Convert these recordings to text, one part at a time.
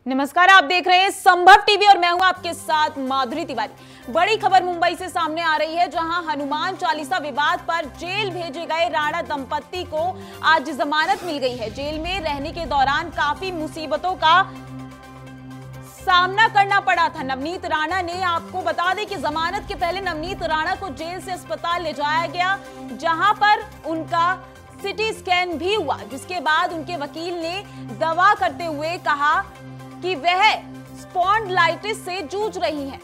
नमस्कार, आप देख रहे हैं संभव टीवी और मैं हूं आपके साथ माधुरी तिवारी। बड़ी खबर मुंबई से सामने आ रही है, जहां हनुमान चालीसा विवाद पर जेल भेजे गए राणा दंपत्ति को आज जमानत मिल गई है। जेल में रहने के दौरान काफी मुसीबतों का सामना करना पड़ा था नवनीत राणा ने। आपको बता दें कि जमानत के पहले नवनीत राणा को जेल से अस्पताल ले जाया गया, जहां पर उनका सिटी स्कैन भी हुआ, जिसके बाद उनके वकील ने दावा करते हुए कहा कि वह स्पॉन्डिलाइटिस से जूझ रही हैं।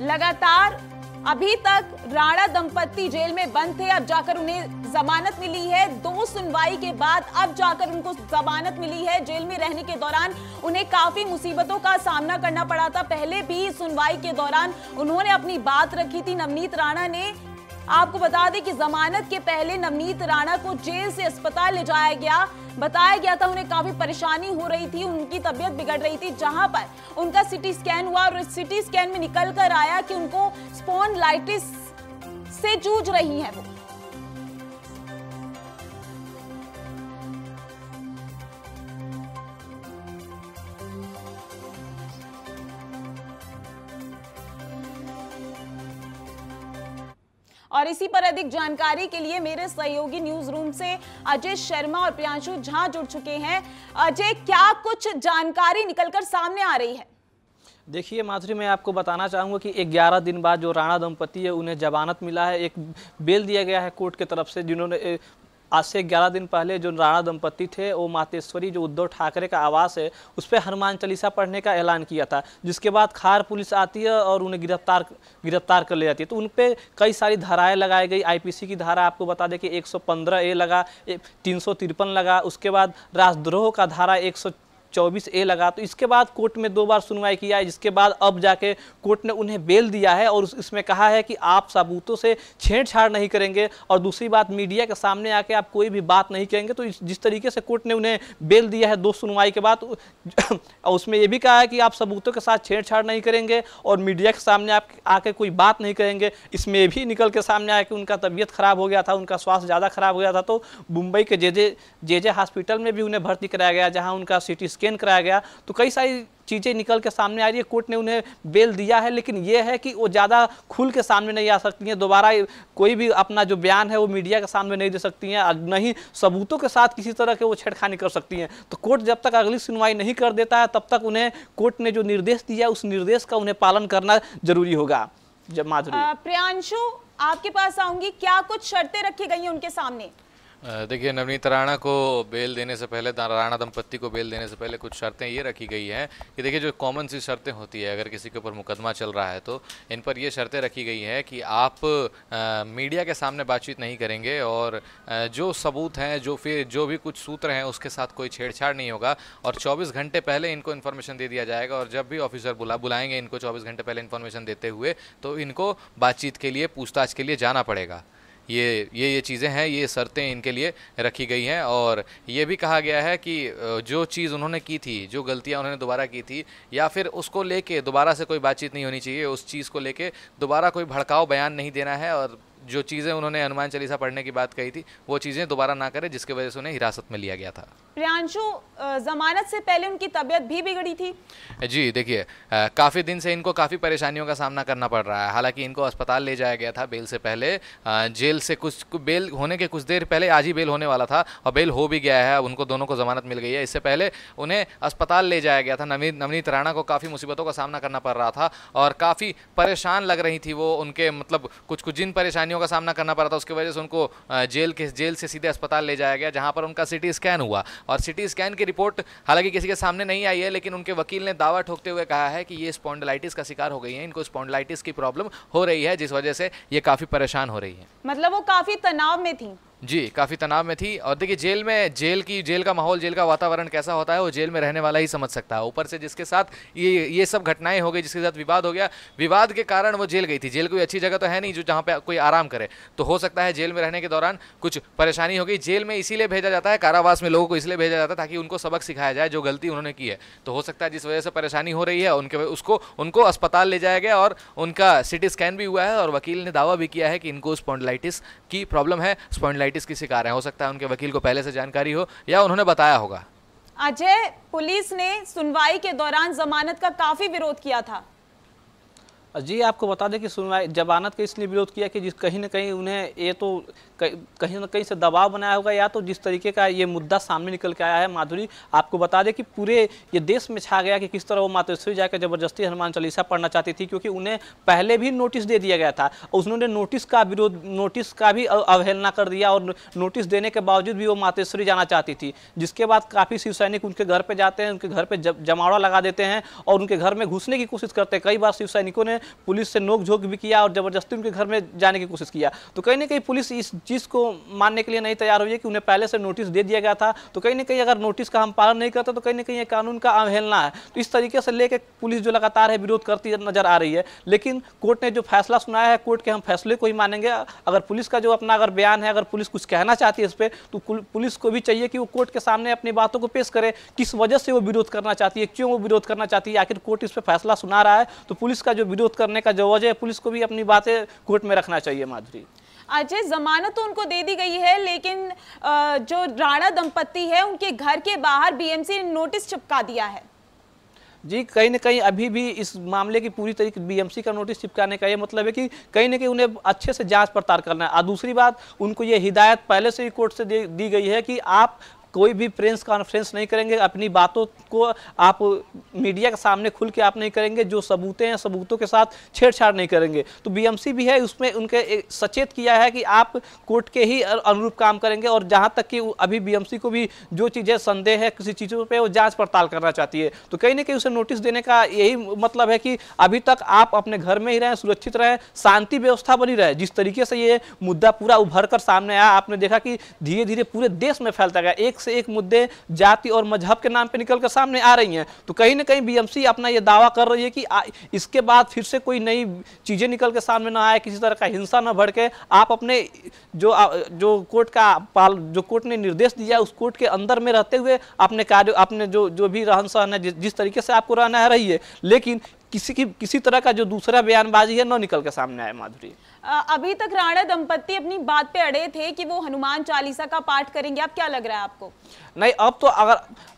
लगातार अभी तक राणा दंपत्ति जेल में बंद थे, अब जाकर उन्हें जमानत मिली है। 2 सुनवाई के बाद अब जाकर उनको जमानत मिली है। जेल में रहने के दौरान उन्हें काफी मुसीबतों का सामना करना पड़ा था। पहले भी सुनवाई के दौरान उन्होंने अपनी बात रखी थी नवनीत राणा ने। आपको बता दें कि जमानत के पहले नवनीत राणा को जेल से अस्पताल ले जाया गया। बताया गया था उन्हें काफी परेशानी हो रही थी, उनकी तबीयत बिगड़ रही थी, जहां पर उनका सिटी स्कैन हुआ और सिटी स्कैन में निकल कर आया कि उनको स्पॉन्डिलाइटिस से जूझ रही हैं वो। और इसी पर अधिक जानकारी के लिए मेरे सहयोगी न्यूज रूम से अजय शर्मा और प्रियांशु झा जुड़ चुके हैं। अजय, क्या कुछ जानकारी निकलकर सामने आ रही है? देखिए माधुरी, मैं आपको बताना चाहूँगा कि 11 दिन बाद जो राणा दंपति है उन्हें जमानत मिला है। एक बेल दिया गया है कोर्ट की तरफ से, जिन्होंने आज से 11 दिन पहले जो राणा दंपति थे वो मातेश्वरी जो उद्धव ठाकरे का आवास है उस पर हनुमान चालीसा पढ़ने का ऐलान किया था, जिसके बाद खार पुलिस आती है और उन्हें गिरफ्तार कर ले जाती है। तो उन पर कई सारी धाराएं लगाई गई। आईपीसी की धारा आपको बता दें कि 115A लगा, 353 लगा, उसके बाद राष्ट्रद्रोह का धारा 124A लगा। तो इसके बाद कोर्ट में 2 बार सुनवाई किया है, जिसके बाद अब जाके कोर्ट ने उन्हें बेल दिया है और इसमें कहा है कि आप सबूतों से छेड़छाड़ नहीं करेंगे और दूसरी बात, मीडिया के सामने आके आप कोई भी बात नहीं कहेंगे। तो जिस तरीके से कोर्ट ने उन्हें बेल दिया है 2 सुनवाई के बाद, उसमें यह भी कहा है कि आप सबूतों के साथ छेड़छाड़ नहीं करेंगे और मीडिया के सामने आप आके कोई बात नहीं कहेंगे। इसमें ये भी निकल के सामने आया कि उनका तबीयत खराब हो गया था, उनका स्वास्थ्य ज़्यादा खराब हो गया था। तो मुंबई के जे हॉस्पिटल में भी उन्हें भर्ती कराया गया, जहाँ उनका सिटी स्कैन कराया गया। तो कई सारी चीज़ें निकल के सामने आ रही है। कोर्ट ने उन्हें बेल दिया है, लेकिन यह है कि वो ज़्यादा खुल के सामने नहीं आ सकती हैं। दोबारा कोई भी अपना जो बयान है वो मीडिया के सामने नहीं दे सकती हैं, नहीं सबूतों के साथ किसी तरह के वो छेड़खानी कर सकती हैं। तो कोर्ट जब तक अगली सुनवाई नहीं कर देता है तब तक उन्हें कोर्ट ने जो निर्देश दिया है उस निर्देश का उन्हें पालन करना जरूरी होगा। जब माधुरी, प्रियांशु, आपके पास आऊंगी, क्या कुछ शर्तें रखी गई हैं उनके सामने? देखिए, नवनीत राणा को बेल देने से पहले, राणा दंपत्ति को बेल देने से पहले कुछ शर्तें ये रखी गई हैं कि देखिए, जो कॉमन सी शर्तें होती है अगर किसी के ऊपर मुकदमा चल रहा है तो इन पर ये शर्तें रखी गई हैं कि आप मीडिया के सामने बातचीत नहीं करेंगे और जो सबूत हैं, जो भी कुछ सूत्र हैं उसके साथ कोई छेड़छाड़ नहीं होगा और 24 घंटे पहले इनको इन्फॉर्मेशन दे दिया जाएगा। और जब भी ऑफिसर बुलाएंगे इनको 24 घंटे पहले इन्फॉर्मेशन देते हुए, तो इनको बातचीत के लिए, पूछताछ के लिए जाना पड़ेगा। ये चीज़ें हैं, ये शर्तें इनके लिए रखी गई हैं। और ये भी कहा गया है कि जो चीज़ उन्होंने की थी, जो गलतियां उन्होंने दोबारा की थी, या फिर उसको लेके दोबारा से कोई बातचीत नहीं होनी चाहिए, उस चीज़ को लेके दोबारा कोई भड़काऊ बयान नहीं देना है और जो चीज़ें उन्होंने हनुमान चालीसा पढ़ने की बात कही थी वो चीज़ें दोबारा ना करें, जिसकी वजह से उन्हें हिरासत में लिया गया था। प्रियांशु, जमानत से पहले उनकी तबीयत भी बिगड़ी थी? जी देखिए, काफ़ी दिन से इनको काफ़ी परेशानियों का सामना करना पड़ रहा है। हालांकि इनको अस्पताल ले जाया गया था बेल से पहले। जेल से बेल होने के कुछ देर पहले, आज ही बेल होने वाला था और बेल हो भी गया है, उनको दोनों को जमानत मिल गई है। इससे पहले उन्हें अस्पताल ले जाया गया था। नवनीत राणा को काफ़ी मुसीबतों का सामना करना पड़ रहा था और काफ़ी परेशान लग रही थी वो। उनके मतलब कुछ जिन परेशानियों का सामना करना पड़ा था उसकी वजह से उनको जेल से सीधे अस्पताल ले जाया गया, जहाँ पर उनका सिटी स्कैन हुआ। और सिटी स्कैन की रिपोर्ट हालांकि किसी के सामने नहीं आई है, लेकिन उनके वकील ने दावा ठोकते हुए कहा है कि ये स्पॉन्डिलाइटिस का शिकार हो गई हैं, इनको स्पॉन्डिलाइटिस की प्रॉब्लम हो रही है, जिस वजह से ये काफ़ी परेशान हो रही है। मतलब वो काफी तनाव में थी? जी, काफ़ी तनाव में थी। और देखिए, जेल का माहौल, जेल का वातावरण कैसा होता है वो जेल में रहने वाला ही समझ सकता है। ऊपर से जिसके साथ ये सब घटनाएं हो गई, जिसके साथ विवाद हो गया, विवाद के कारण वो जेल गई थी। जेल कोई अच्छी जगह तो है नहीं जो जहाँ पे कोई आराम करे, तो हो सकता है जेल में रहने के दौरान कुछ परेशानी हो गई। जेल में इसीलिए भेजा जाता है, कारावास में लोगों को इसलिए भेजा जाता है ताकि उनको सबक सिखाया जाए जो गलती उन्होंने की है। तो हो सकता है जिस वजह से परेशानी हो रही है उनको अस्पताल ले जाया गया और उनका सिटी स्कैन भी हुआ है और वकील ने दावा भी किया है कि इनको स्पॉन्डिलाइटिस की प्रॉब्लम है, स्पॉन्डिलाइटिस हेपेटाइटिस की शिकार हैं। हो सकता है उनके वकील को पहले से जानकारी हो या उन्होंने बताया होगा। अजय, पुलिस ने सुनवाई के दौरान जमानत का काफी विरोध किया था। जी आपको बता दें कि सुनवाई जमानत का इसलिए विरोध किया कि जिस कहीं ना कहीं उन्हें ये तो कहीं ना कहीं से दबाव बनाया होगा, या तो जिस तरीके का ये मुद्दा सामने निकल के आया है। माधुरी, आपको बता दें कि पूरे ये देश में छा गया कि किस तरह वो मातोश्री जाकर जबरदस्ती हनुमान चालीसा पढ़ना चाहती थी, क्योंकि उन्हें पहले भी नोटिस दे दिया गया था। उन्होंने नोटिस का भी अवहेलना कर दिया और नोटिस देने के बावजूद भी वो मातोश्री जाना चाहती थी, जिसके बाद काफ़ी शिव सैनिक उनके घर पर जाते हैं, उनके घर पर जमावड़ा लगा देते हैं और उनके घर में घुसने की कोशिश करते हैं। कई बार शिव सैनिकों ने पुलिस से नोकझोंक भी किया और जबरदस्ती उनके घर में जाने की कोशिश किया। तो कहीं ना कहीं पुलिस इस चीज़ को मानने के लिए नहीं तैयार हुई है कि उन्हें पहले से नोटिस दे दिया गया था। तो कहीं ना कहीं अगर नोटिस का हम पालन नहीं करते तो कहीं ना कहीं ये कानून का अवहेलना है। तो इस तरीके से लेकर पुलिस जो लगातार है विरोध करती नजर आ रही है। लेकिन कोर्ट ने जो फैसला सुनाया है, कोर्ट के हम फैसले को ही मानेंगे। अगर पुलिस का जो अपना अगर बयान है, अगर पुलिस कुछ कहना चाहती है इस पर, तो पुलिस को भी चाहिए कि वो कोर्ट के सामने अपनी बातों को पेश करे, किस वजह से वो विरोध करना चाहती है, क्यों वो विरोध करना चाहती है। आखिर कोर्ट इस पर फैसला सुना रहा है तो पुलिस का जो विरोध करने का जो वजह है, पुलिस को भी अपनी बातें कोर्ट में रखना चाहिए। माधुरी, अजय, जमानत तो उनको दे दी गई है, लेकिन जो राणा दंपत्ति है उनके घर के बाहर बीएमसी ने नोटिस चिपका दिया है। जी, कहीं ना कहीं अभी भी इस मामले की पूरी तरीके बीएमसी का नोटिस चिपकाने का ये मतलब है कि कहीं ना कहीं उन्हें अच्छे से जांच पड़ताल करना है। और दूसरी बात, उनको ये हिदायत पहले से ही कोर्ट से दी गई है कि आप कोई भी प्रेस कॉन्फ्रेंस नहीं करेंगे, अपनी बातों को आप मीडिया के सामने खुल के आप नहीं करेंगे, जो सबूतें हैं सबूतों के साथ छेड़छाड़ नहीं करेंगे। तो बीएमसी भी है उसमें उनके सचेत किया है कि आप कोर्ट के ही अनुरूप काम करेंगे। और जहां तक कि अभी बीएमसी को भी जो चीज़ें संदेह है किसी चीज़ों पे, वो जांच पड़ताल करना चाहती है। तो कहीं ना कहीं उसे नोटिस देने का यही मतलब है कि अभी तक आप अपने घर में ही रहें, सुरक्षित रहें, शांति व्यवस्था बनी रहे। जिस तरीके से ये मुद्दा पूरा उभर कर सामने आया, आपने देखा कि धीरे धीरे पूरे देश में फैलता गया, एक से एक मुद्दे जाति और मजहब के नाम पे निकलकर सामने आ रही हैं। तो कहीं ना कहीं बीएमसी अपना ये दावा कर रही है कि इसके बाद फिर से कोई नई चीजें निकल के सामने ना आए, किसी तरह का हिंसा न भड़के। आप अपने जो कोर्ट ने निर्देश दिया उस कोर्ट के अंदर में रहते हुए अपने कार्य, अपने जो भी रहन सहन है, जिस तरीके से आपको रहना है रही है, लेकिन किसी तरह का जो दूसरा बयानबाजी है न निकल के सामने आए। माधुरी, अभी तक राणा दंपत्ति अपनी बात पे अड़े थे कि वो हनुमान चालीसा का पाठ करेंगे। अब क्या लग रहा है आपको? नहीं,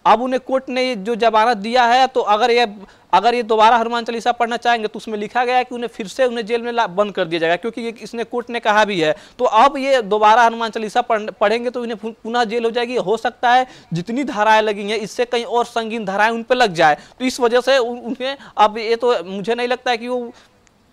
अब उन्हें कोर्ट ने जो जमानत दिया है, तो अगर ये दोबारा हनुमान चालीसा पढ़ना चाहेंगे तो उसमें लिखा गया है कि उन्हें फिर से जेल में बंद कर दिया जाएगा, क्योंकि इसने कोर्ट ने कहा भी है। तो अब ये दोबारा हनुमान चालीसा पढ़ेंगे तो इन्हें पुनः जेल हो जाएगी। हो सकता है जितनी धाराएं लगी हैं इससे कहीं और संगीन धाराएं उन पर लग जाए। तो इस वजह से उन्हें अब ये तो मुझे नहीं लगता है कि वो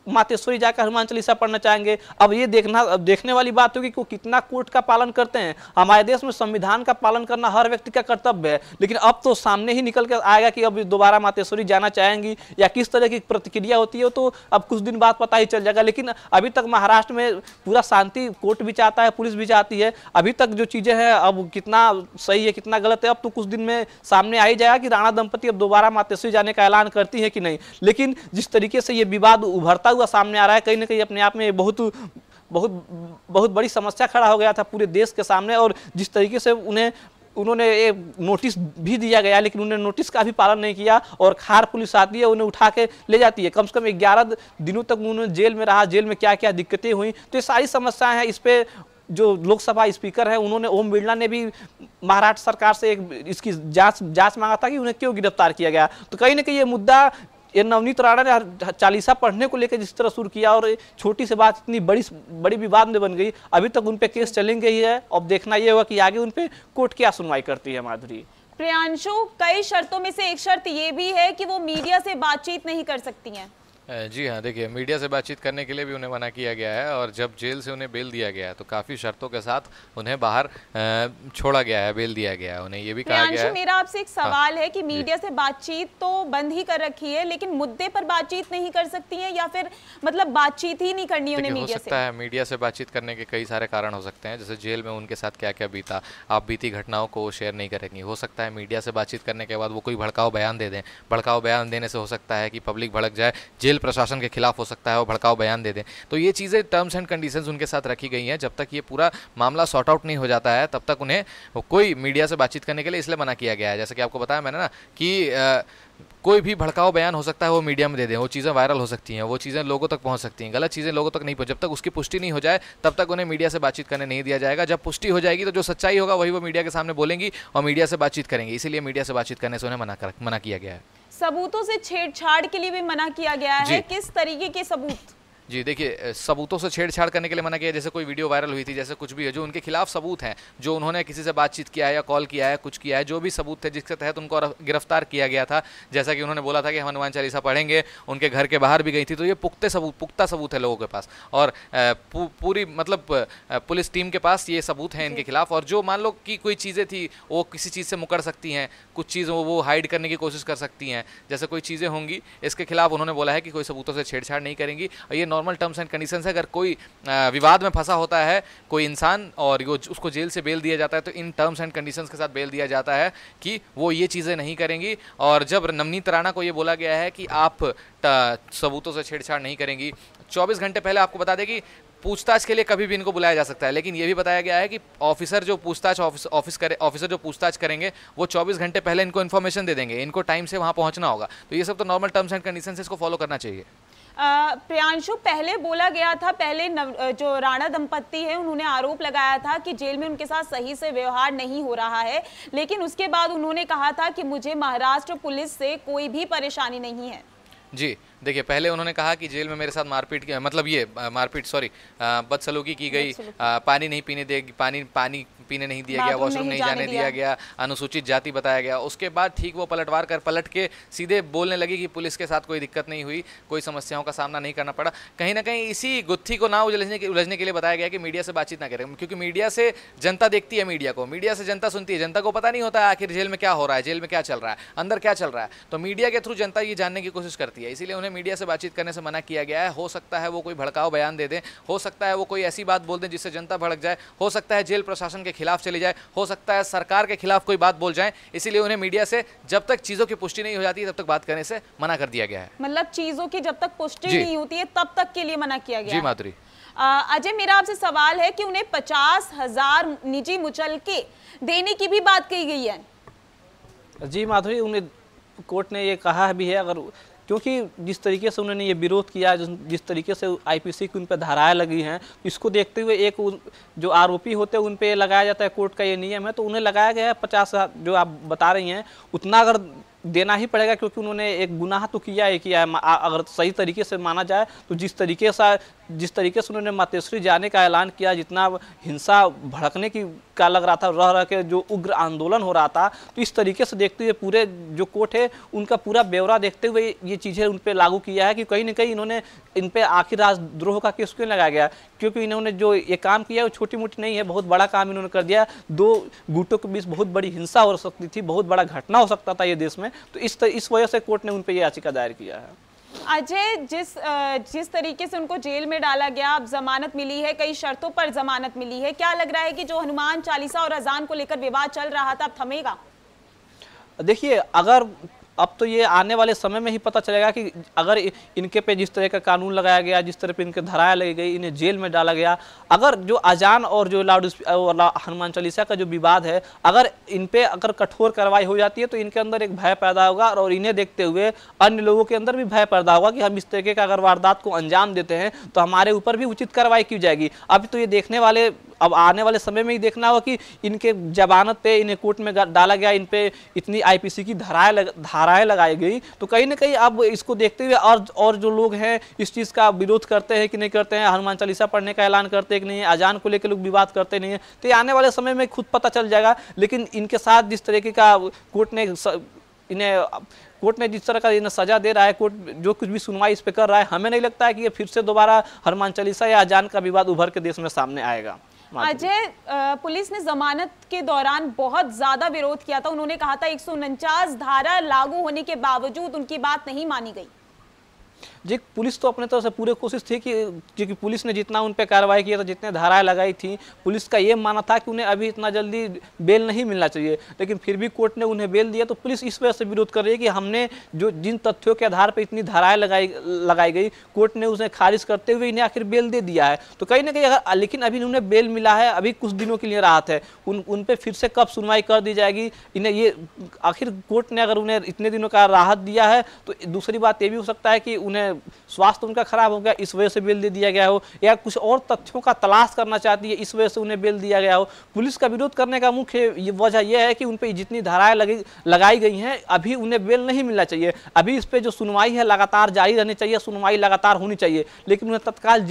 मातेश्वरी जाकर हनुमान चालीसा पढ़ना चाहेंगे। अब ये देखने वाली बात होगी कि वो कितना कोर्ट का पालन करते हैं। हमारे देश में संविधान का पालन करना हर व्यक्ति का कर्तव्य है, लेकिन अब तो सामने ही निकल कर आएगा कि अब दोबारा मातेश्वरी जाना चाहेंगी या किस तरह की प्रतिक्रिया होती है, तो अब कुछ दिन बाद पता ही चल जाएगा। लेकिन अभी तक महाराष्ट्र में पूरा शांति, कोर्ट भी चाहता है, पुलिस भी चाहती है। अभी तक जो चीजें हैं अब कितना सही है कितना गलत है, अब तो कुछ दिन में सामने आ ही जाएगा कि राणा दंपति अब दोबारा मातेश्वरी जाने का ऐलान करती है कि नहीं। लेकिन जिस तरीके से ये विवाद उभरता हुआ सामने आ रहा है, कहीं ना कहीं अपने आप में बहुत बड़ी समस्या खड़ा हो गया था पूरे देश के सामने। और जिस तरीके से उन्होंने एक नोटिस भी दिया गया, लेकिन उन्होंने नोटिस का भी पालन नहीं किया और खार पुलिस आती है, उन्हें उठा के ले जाती है। कम से कम 11 दिनों तक उन्होंने जेल में रहा, जेल में क्या क्या दिक्कतें हुई। तो ये सारी समस्याएं हैं। इस पे जो लोकसभा स्पीकर हैं उन्होंने, ओम बिरला ने भी महाराष्ट्र सरकार से इसकी जांच मांगा था कि उन्हें क्यों गिरफ्तार किया गया। तो कहीं ना कहीं ये मुद्दा, ये नवनीत राणा ने चालीसा पढ़ने को लेकर जिस तरह शुरू किया और छोटी सी बात इतनी बड़ी विवाद में बन गई, अभी तक उन पे केस चलेंगे ही है। अब देखना ये होगा कि आगे उन पे कोर्ट क्या सुनवाई करती है। माधुरी, प्रियांशु, कई शर्तों में से एक शर्त ये भी है कि वो मीडिया से बातचीत नहीं कर सकती हैं। जी हाँ, देखिए मीडिया से बातचीत करने के लिए भी उन्हें मना किया गया है और जब जेल से उन्हें बेल दिया गया है तो काफ़ी शर्तों के साथ उन्हें बाहर छोड़ा गया है, बेल दिया गया है। उन्हें ये भी कहा गया है। मेरा आपसे एक सवाल है कि मीडिया से बातचीत तो बंद ही कर रखी है, लेकिन मुद्दे पर बातचीत नहीं कर सकती है या फिर मतलब बातचीत ही नहीं करनी उन्हें मीडिया से? हो सकता है मीडिया से बातचीत करने के कई सारे कारण हो सकते हैं, जैसे जेल में उनके साथ क्या क्या बीता, आप बीती घटनाओं को शेयर नहीं करेंगी। हो सकता है मीडिया से बातचीत करने के बाद वो कोई भड़काऊ बयान दे दें। भड़काऊ बयान देने से हो सकता है कि पब्लिक भड़क जाए, जेल जेल प्रशासन के खिलाफ हो सकता है, वो भड़काऊ बयान दे दें। तो ये चीज़ें टर्म्स एंड कंडीशंस उनके साथ रखी गई हैं। जब तक ये पूरा मामला सॉर्ट आउट नहीं हो जाता है तब तक उन्हें कोई मीडिया से बातचीत करने के लिए इसलिए मना किया गया है। जैसे कि आपको बताया मैंने ना कि कोई भी भड़काऊ बयान हो सकता है वो मीडिया में दे दें, वो चीज़ें वायरल हो सकती हैं, वो चीज़ें लोगों तक पहुंच सकती हैं, गलत चीज़ें लोगों तक नहीं पहुंच, जब तक उसकी पुष्टि नहीं हो जाए तब तक उन्हें मीडिया से बातचीत करने नहीं दिया जाएगा। जब पुष्टि हो जाएगी तो जो सच्चाई होगा वही वो मीडिया के सामने बोलेंगी और मीडिया से बातचीत करेंगे। इसीलिए मीडिया से बातचीत करने से उन्हें मना किया गया है। सबूतों से छेड़छाड़ के लिए भी मना किया गया है, किस तरीके के सबूत? जी देखिए, सबूतों से छेड़छाड़ करने के लिए मना किया। जैसे कोई वीडियो वायरल हुई थी, जैसे कुछ भी है जो उनके खिलाफ सबूत हैं, जो उन्होंने किसी से बातचीत किया है या कॉल किया है, कुछ किया है, जो भी सबूत थे जिसके तहत उनको गिरफ्तार किया गया था, जैसा कि उन्होंने बोला था कि हम हनुमान चालीसा पढ़ेंगे, उनके घर के बाहर भी गई थी, तो ये पुख्ता सबूत है लोगों के पास और पूरी मतलब पुलिस टीम के पास ये सबूत हैं इनके खिलाफ। और जो मान लो कि कोई चीज़ें थी वो किसी चीज़ से मुकर सकती हैं, कुछ चीज़ वो हाइड करने की कोशिश कर सकती हैं, जैसे कोई चीज़ें होंगी, इसके खिलाफ उन्होंने बोला है कि कोई सबूतों से छेड़छाड़ नहीं करेंगी। और ये नॉर्मल टर्म्स एंड कंडीशन है। अगर कोई विवाद में फंसा होता है कोई इंसान और उसको जेल से बेल दिया जाता है तो इन टर्म्स एंड कंडीशंस के साथ बेल दिया जाता है कि वो ये चीज़ें नहीं करेंगी। और जब नवनीत राणा को ये बोला गया है कि आप सबूतों से छेड़छाड़ नहीं करेंगी, 24 घंटे पहले आपको बता दें कि पूछताछ के लिए कभी भी इनको बुलाया जा सकता है, लेकिन ये भी बताया गया है कि ऑफिसर जो पूछताछ करेंगे वो 24 घंटे पहले इनको इन्फॉर्मेशन दे देंगे, इनको टाइम से वहाँ पहुँचना होगा। तो ये सब तो नॉर्मल टर्म्स एंड कंडीशंस इसको फॉलो करना चाहिए। प्रियांशु, पहले बोला गया था, पहले जो राणा दंपत्ति है उन्होंने आरोप लगाया था कि जेल में उनके साथ सही से व्यवहार नहीं हो रहा है, लेकिन उसके बाद उन्होंने कहा था कि मुझे महाराष्ट्र पुलिस से कोई भी परेशानी नहीं है। जी देखिए, पहले उन्होंने कहा कि जेल में मेरे साथ बदसलूकी की गई, पानी पीने नहीं दिया गया, वॉशरूम नहीं जाने दिया गया, अनुसूचित जाति बताया गया। उसके बाद ठीक वो पलट के सीधे बोलने लगी कि पुलिस के साथ कोई दिक्कत नहीं हुई, कोई समस्याओं का सामना नहीं करना पड़ा। कहीं ना कहीं इसी गुत्थी को ना उलझने के लिए बताया गया कि मीडिया से बातचीत ना करें, क्योंकि मीडिया से जनता देखती है, मीडिया से जनता सुनती है, जनता को पता नहीं होता है आखिर जेल में क्या हो रहा है, जेल में क्या चल रहा है, अंदर क्या चल रहा है। तो मीडिया के थ्रू जनता ये जानने की कोशिश करती है, इसीलिए उन्हें मीडिया से बातचीत करने से मना किया गया है। हो सकता है वो कोई भड़काऊ बयान दे दें, हो सकता है वो कोई ऐसी बात बोल दें जिससे जनता भड़क जाए, हो सकता है जेल प्रशासन के खिलाफ चली जाए, हो सकता है सरकार के खिलाफ कोई बात बोल जाए। इसीलिए उन्हें मीडिया से जब तक चीजों की पुष्टि नहीं हो जाती तब तक बात करने से मना कर दिया गया है। मतलब चीजों की जब तक पुष्टि नहीं होती है तब तक के लिए मना किया गया। जी माधुरी। अजय, मेरा आपसे सवाल है कि उन्हें 50,000 निजी मुचलके देने की भी बात कही गई है। जी माधुरी, उन्हें कोर्ट ने ये कहा भी है, अगर क्योंकि जिस तरीके से उन्होंने ये विरोध किया, जिस तरीके से आईपीसी की उन पर धाराएं लगी हैं, इसको देखते हुए एक जो आरोपी होते हैं उन पे लगाया जाता है, कोर्ट का ये नियम है, तो उन्हें लगाया गया है 50,000 जो आप बता रही हैं उतना अगर देना ही पड़ेगा, क्योंकि उन्होंने एक गुनाह तो किया है अगर सही तरीके से माना जाए तो जिस तरीके से उन्होंने मातेश्वरी जाने का ऐलान किया, जितना हिंसा भड़कने की का लग रहा था, रह के जो उग्र आंदोलन हो रहा था, तो इस तरीके से देखते हुए पूरे जो कोर्ट है उनका पूरा ब्यौरा देखते हुए ये चीज़ें उन पर लागू किया है कि कहीं ना कहीं इन्होंने इन पर आखिर राजद्रोह का केस क्यों लगाया गया, क्योंकि इन्होंने जो ये काम किया वो छोटी मोटी नहीं है, बहुत बड़ा काम इन्होंने कर दिया। 2 गुटों के बीच बहुत बड़ी हिंसा हो सकती थी, बहुत बड़ा घटना हो सकता था ये देश में, तो इस वजह से कोर्ट ने उन पर यह याचिका दायर किया है। अजय, जिस तरीके से उनको जेल में डाला गया, अब जमानत मिली है, कई शर्तों पर जमानत मिली है, क्या लग रहा है कि जो हनुमान चालीसा और अजान को लेकर विवाद चल रहा था अब थमेगा? देखिए, अगर अब तो ये आने वाले समय में ही पता चलेगा कि अगर इनके पे जिस तरह का कानून लगाया गया, जिस तरह पे इनके धाराएं लगी गई, इन्हें जेल में डाला गया, अगर जो अजान और जो हनुमान चालीसा का जो विवाद है, अगर इन पे अगर कठोर कार्रवाई हो जाती है तो इनके अंदर एक भय पैदा होगा और इन्हें देखते हुए अन्य लोगों के अंदर भी भय पैदा होगा कि हम इस तरीके का अगर वारदात को अंजाम देते हैं तो हमारे ऊपर भी उचित कार्रवाई की जाएगी। अभी तो ये देखने वाले, अब आने वाले समय में ही देखना होगा कि इनके जमानत पे इन्हें कोर्ट में डाला गया, इन पे इतनी आईपीसी की धाराएं लगाई गई, तो कहीं ना कहीं अब इसको देखते हुए और जो लोग हैं इस चीज़ का विरोध करते हैं कि नहीं करते हैं, हनुमान चालीसा पढ़ने का ऐलान करते हैं कि नहीं, अजान को लेकर लोग विवाद करते नहीं है, तो आने वाले समय में खुद पता चल जाएगा। लेकिन इनके साथ जिस तरीके का कोर्ट ने जिस तरह का इन्हें सजा दे रहा है, कोर्ट जो कुछ भी सुनवाई इस पे कर रहा है, हमें नहीं लगता है कि ये फिर से दोबारा हनुमान चालीसा या अजान का विवाद उभर के देश में सामने आएगा। अजय, पुलिस ने जमानत के दौरान बहुत ज्यादा विरोध किया था, उन्होंने कहा था 149 धारा लागू होने के बावजूद उनकी बात नहीं मानी गई। जी पुलिस तो अपने तरफ से पूरी कोशिश थी कि क्योंकि पुलिस ने जितना उन पर कार्रवाई किया था, जितने धाराएं लगाई थी, पुलिस का ये मानना था कि उन्हें अभी इतना जल्दी बेल नहीं मिलना चाहिए, लेकिन फिर भी कोर्ट ने उन्हें बेल दिया। तो पुलिस इस वजह से विरोध कर रही है कि हमने जो जिन तथ्यों के आधार पर इतनी धाराएं लगाई गई, कोर्ट ने उसे खारिज करते हुए इन्हें आखिर बेल दे दिया है। तो कहीं ना कहीं अगर लेकिन अभी उन्हें बेल मिला है, अभी कुछ दिनों के लिए राहत है, उन पे फिर से कब सुनवाई कर दी जाएगी, इन्हें ये आखिर कोर्ट ने अगर उन्हें इतने दिनों का राहत दिया है तो दूसरी बात ये भी हो सकता है कि उन्हें स्वास्थ्य उनका खराब हो गया, इस वजह से बेल दे दिया गया हो, या कुछ और तथ्यों का तलाश करना चाहती है, इस वजह से उन्हें बेल दिया गया हो। पुलिस का विरोध करने का मुख्य वजह यह है कि उन पर जितनी धाराएं लगाई गई हैं, अभी उन्हें बेल नहीं मिलना चाहिए। अभी इस पर जो सुनवाई है लगातार जारी रहनी चाहिए, सुनवाई लगातार होनी चाहिए, लेकिन उन्हें तत्काल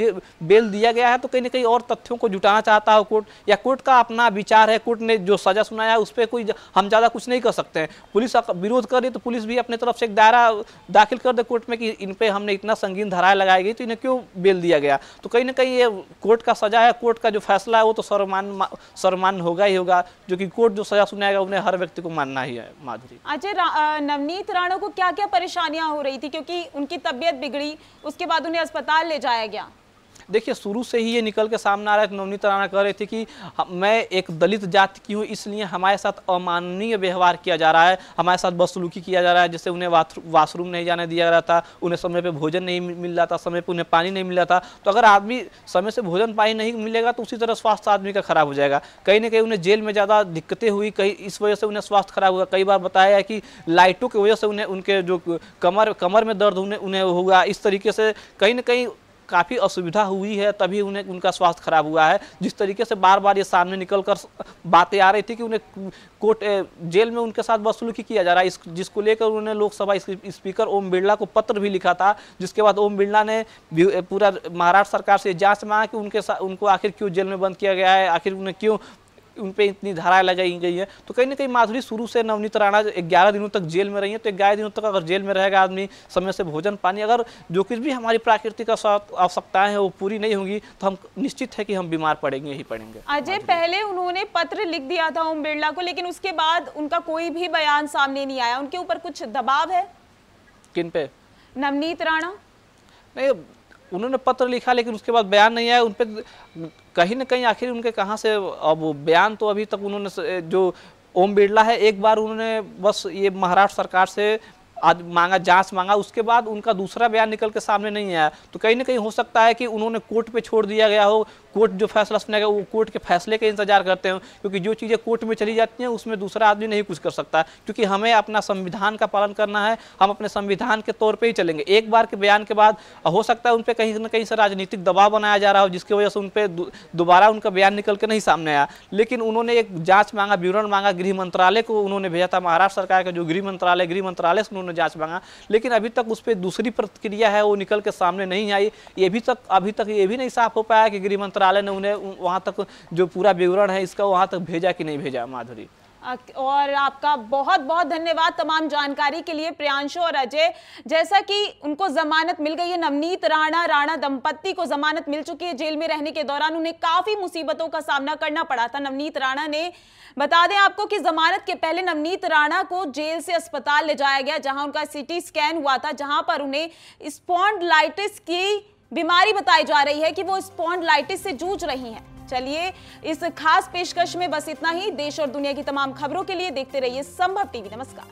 बेल दिया गया है। तो कहीं ना कहीं और तथ्यों को जुटाना चाहता हो कोर्ट, या कोर्ट का अपना विचार है, कोर्ट ने जो सजा सुनाया है उस पर कोई हम ज़्यादा कुछ नहीं कर सकते हैं। पुलिस विरोध कर रही तो पुलिस भी अपने तरफ से एक दायरा दाखिल कर दे कोर्ट में कि इन पे हमने इतना संगीन धाराएं लगाई गई तो इन्हें क्यों बेल दिया गया। तो कहीं ना कहीं ये कोर्ट का सजा है, कोर्ट का जो फैसला है वो तो सर्वमान्य होगा ही होगा, जो कि कोर्ट जो सजा सुनाएगा उन्हें हर व्यक्ति को मानना ही है। माधुरी, अजय, नवनीत राणा को क्या क्या परेशानियां हो रही थी, क्योंकि उनकी तबीयत बिगड़ी, उसके बाद उन्हें अस्पताल ले जाया गया? देखिए शुरू से ही ये निकल के सामने आ रहा है। नवनीत राणा कह रहे थे कि मैं एक दलित जाति की हूँ, इसलिए हमारे साथ अमानवीय व्यवहार किया जा रहा है, हमारे साथ बदसलूकी किया जा रहा है, जैसे उन्हें वॉशरूम नहीं जाने दिया जा रहा था, उन्हें समय पे भोजन नहीं मिल रहा था, समय पे उन्हें पानी नहीं मिल रहा था। तो अगर आदमी समय से भोजन पानी नहीं मिलेगा तो उसी तरह स्वास्थ्य आदमी का खराब हो जाएगा। कहीं ना कहीं उन्हें जेल में ज़्यादा दिक्कतें हुई, कहीं इस वजह से उन्हें स्वास्थ्य खराब हुआ। कई बार बताया है कि लाइटों की वजह से उनके जो कमर में दर्द उन्हें हुआ। इस तरीके से कहीं ना कहीं काफ़ी असुविधा हुई है, तभी उन्हें उनका स्वास्थ्य खराब हुआ है। जिस तरीके से बार बार ये सामने निकलकर बातें आ रही थी कि उन्हें कोर्ट जेल में उनके साथ बदसलूकी किया जा रहा है, जिसको लेकर उन्होंने लोकसभा स्पीकर ओम बिरला को पत्र भी लिखा था, जिसके बाद ओम बिरला ने पूरा महाराष्ट्र सरकार से जांच मांगा कि उनको आखिर क्यों जेल में बंद किया गया है, आखिर उन्हें क्यों उन पे इतनी धाराएं लगाई गई है। तो कहीं ना कहीं माधुरी शुरू से नवनीत राणा 11 दिनों तक जेल में रही है। तो 11 दिनों तक अगर जेल में रहेगा आदमी, समय से भोजन पानी, अगर जो कुछ भी हमारी प्राकृतिक आवश्यकताएं हैं वो पूरी नहीं होंगी तो हम निश्चित है कि हम बीमार पड़ेंगे ही पड़ेंगे। अजय, पहले उन्होंने पत्र लिख दिया था ओम बिरला को, लेकिन उसके बाद उनका कोई भी बयान सामने नहीं आया। उनके ऊपर कुछ दबाव है? किन पे? नवनीत राणा? नहीं, उन्होंने पत्र लिखा लेकिन उसके बाद बयान नहीं आया उन पे। कहीं ना कहीं आखिर उनके कहाँ से अब बयान, तो अभी तक उन्होंने जो ओम बिरला है, एक बार उन्होंने बस ये महाराष्ट्र सरकार से आज मांगा, जांच मांगा, उसके बाद उनका दूसरा बयान निकल के सामने नहीं आया। तो कहीं ना कहीं हो सकता है कि उन्होंने कोर्ट पे छोड़ दिया गया हो, कोर्ट जो फैसला सुनेगा वो कोर्ट के फैसले का इंतजार करते हो, क्योंकि जो चीज़ें कोर्ट में चली जाती हैं उसमें दूसरा आदमी नहीं कुछ कर सकता, क्योंकि हमें अपना संविधान का पालन करना है, हम अपने संविधान के तौर पर ही चलेंगे। एक बार के बयान के बाद हो सकता है उन पर कहीं ना कहीं से राजनीतिक दबाव बनाया जा रहा हो, जिसकी वजह से उन पर दोबारा उनका बयान निकल के नहीं सामने आया। लेकिन उन्होंने एक जाँच मांगा, विवरण मांगा, गृह मंत्रालय को उन्होंने भेजा था, महाराष्ट्र सरकार का जो गृह मंत्रालय से उन्होंने जाँच मांगा, लेकिन अभी तक उस पर दूसरी प्रतिक्रिया है वो निकल के सामने नहीं आई। अभी तक ये भी नहीं साफ हो पाया कि गृह मंत्रालय ने उन्हें वहां तक जो पूरा विवरण है इसका वहां तक भेजा कि नहीं भेजा। माधुरी, और आपका बहुत बहुत धन्यवाद तमाम जानकारी के लिए प्रियांशु और अजय। जैसा कि उनको जमानत मिल गई है, नवनीत राणा दंपत्ति को जमानत मिल चुकी है। जेल में रहने के दौरान उन्हें काफी मुसीबतों का सामना करना पड़ा था नवनीत राणा ने। बता दें आपको कि जमानत के पहले नवनीत राणा को जेल से अस्पताल ले जाया गया, जहां उनका सीटी स्कैन हुआ था, जहां पर उन्हें स्पॉन्डिलाइटिस की बीमारी बताई जा रही है कि वो स्पॉन्डिलाइटिस से जूझ रही हैं। चलिए, इस खास पेशकश में बस इतना ही। देश और दुनिया की तमाम खबरों के लिए देखते रहिए संभव टीवी। नमस्कार।